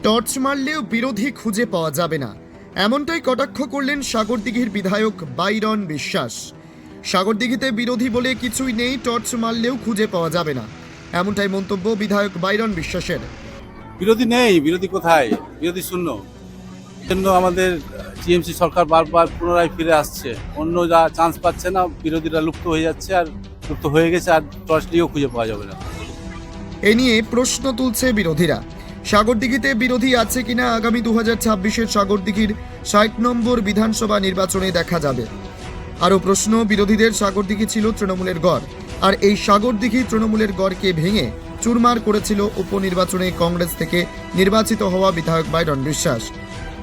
Torch মারলেও বিরোধী খুঁজে পাওয়া যাবে না, এমনটাই কটাক্ষ করলেন সাগরদিঘির বিধায়ক বাইরন বিশ্বাস। সাগরদিঘিতে বিরোধী বলে কিছুই নেই, টর্চ মারলেও খুঁজে পাওয়া যাবে না, এমনটাই মন্তব্য বিধায়ক বাইরন বিশ্বাসের। বিরোধী নেই, বিরোধী কোথায়? বিরোধী শূন্য। জন্য আমাদের টিএমসি সরকার বারবার পুনরায় ফিরে আসছে, অন্য যা চান্স পাচ্ছে না, বিরোধীরা লুপ্ত হয়ে যাচ্ছে, আর লুপ্ত হয়ে গেছে, আর টর্চ দিয়েও খুঁজে পাওয়া যাবে না। এ নিয়ে প্রশ্ন তুলছে বিরোধীরা। সাগরদিঘিতে বিরোধী আছে কিনা আগামী 2026-এর সাগরদিঘির 60 নম্বর বিধানসভা নির্বাচনে দেখা যাবে। আরও প্রশ্ন, বিরোধীদের সাগরদিঘি ছিল তৃণমূলের গড়, আর এই সাগরদিঘি তৃণমূলের গড়কে ভেঙে চুরমার করেছিল উপনির্বাচনে কংগ্রেস থেকে নির্বাচিত হওয়া বিধায়ক বাইরন বিশ্বাস।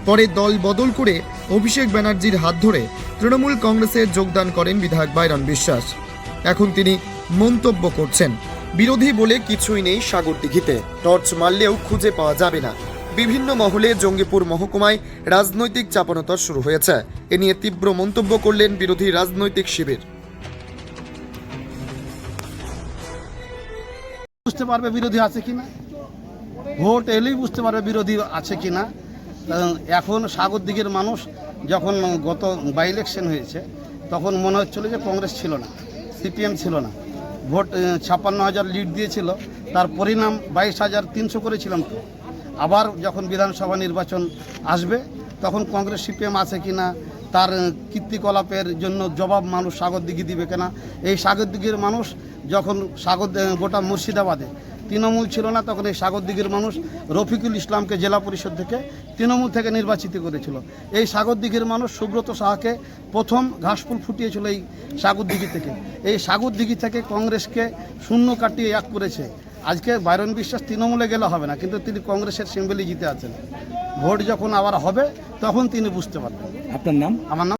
পরে দল বদল করে অভিষেক ব্যানার্জির হাত ধরে তৃণমূল কংগ্রেসে যোগদান করেন বিধায়ক বাইরন বিশ্বাস। এখন তিনি মন্তব্য করছেন, বিরোধী বলে কিছুই নেই সাগরদিঘিতে, টর্চ মারলেও খুঁজে পাওয়া যাবে না। বিভিন্ন মহলে জঙ্গিপুর মহকুমায় রাজনৈতিক চাপানোতর শুরু হয়েছে। এ নিয়ে তীব্র মন্তব্য করলেন বিরোধী রাজনৈতিক শিবির। বুঝতে পারবে বিরোধী আছে কিনা, ভোট এলেই বুঝতে পারবে বিরোধী আছে কিনা। এখন সাগরদিঘির মানুষ যখন গত বাই ইলেকশন হয়েছে তখন মনে হচ্ছিল যে কংগ্রেস ছিল না, সিপিএম ছিল না, ভোট 56,000 লিড দিয়েছিল, তার পরিণাম 22,300 করেছিলাম। তো আবার যখন বিধানসভা নির্বাচন আসবে তখন কংগ্রেস সিপিএম আছে কিনা, তার কীর্তিকলাপের জন্য জবাব মানুষ সাগরদিঘি দিবে কিনা। এই সাগরদিঘির মানুষ যখন গোটা মুর্শিদাবাদে তৃণমূল ছিল না, তখন এই সাগরদিঘির মানুষ রফিকুল ইসলামকে জেলা পরিষদ থেকে তৃণমূল থেকে নির্বাচিত করেছিল। এই সাগরদিঘির মানুষ সুব্রত সাহাকে প্রথম ঘাসফুল ফুটিয়েছিল এই সাগরদিঘি থেকে। এই সাগরদিঘি থেকে কংগ্রেসকে শূন্য কাটিয়ে এক করেছে। আজকে বাইরন বিশ্বাস তৃণমূলে গেলে হবে না, কিন্তু তিনি কংগ্রেসের সিম্বলি জিতে আছেন। ভোট যখন আবার হবে তখন তিনি বুঝতে পারবেন। আপনার নাম? আমার নাম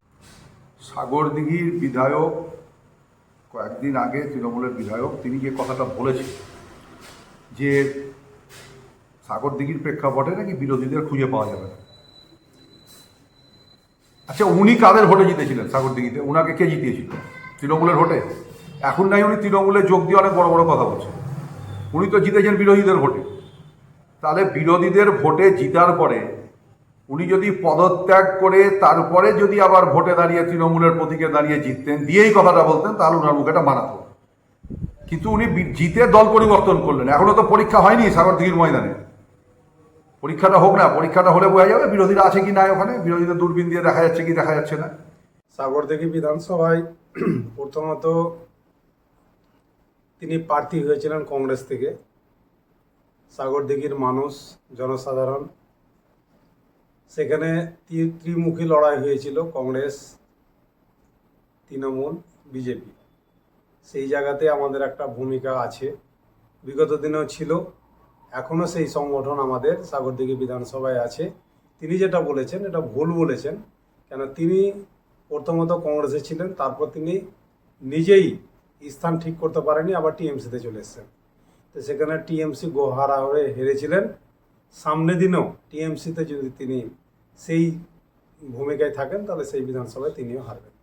সাগরদিঘির বিধায়ক, কয়েকদিন আগে তৃণমূলের বিধায়ক, তিনি যে কথাটা বলেছেন যে সাগরদিঘির প্রেক্ষাপটে নাকি বিরোধীদের খুঁজে পাওয়া যাবে না। আচ্ছা, উনি কাদের ভোটে জিতেছিলেন সাগরদিঘিতে? ওনাকে কে জিতিয়েছিল? তৃণমূলের ভোটে? এখন নাই উনি তৃণমূলে যোগ দিয়ে অনেক বড় বড় কথা বলছেন। উনি তো জিতেছেন বিরোধীদের ভোটে। তাহলে বিরোধীদের ভোটে জিতার পরে উনি যদি পদত্যাগ করে তারপরে যদি আবার ভোটে দাঁড়িয়ে তৃণমূলের প্রতীকে দাঁড়িয়ে জিততেন, দিয়েই কথাটা বলতেন, তাহলে ওনার মুখে এটা মানাতো। কিন্তু উনি জিতে দল পরিবর্তন করলেন। এখনো তো পরীক্ষা হয়নি সাগরদিঘির ময়দানে, পরীক্ষাটা হোক না। পরীক্ষাটা হলে বোঝা যাবে বিরোধীরা আছে কি নাই ওখানে, বিরোধীদের দূরবীন দিয়ে দেখা যাচ্ছে কি দেখা যাচ্ছে না। সাগরদিঘি বিধানসভায় প্রথমত তিনি প্রার্থী হয়েছিলেন কংগ্রেস থেকে। সাগরদিঘির মানুষ, জনসাধারণ, সেখানে ত্রিমুখী লড়াই হয়েছিল, কংগ্রেস, তৃণমূল, বিজেপি। সেই জায়গাতে আমাদের একটা ভূমিকা আছে, বিগত দিনেও ছিল, এখনও সেই সংগঠন আমাদের সাগরদিঘি বিধানসভায় আছে। তিনি যেটা বলেছেন এটা ভুল বলেছেন, কেন তিনি প্রথমত কংগ্রেসে ছিলেন, তারপর তিনি নিজেই স্থান ঠিক করতে পারেনি, আবার টিএমসিতে চলে এসেছেন। তো সেখানে টিএমসি গোহারা হয়ে হেরেছিলেন। সামনের দিনেও টিএমসিতে যদি তিনি সেই ভূমিকায় থাকেন তাহলে সেই বিধানসভায় তিনিও হারবেন।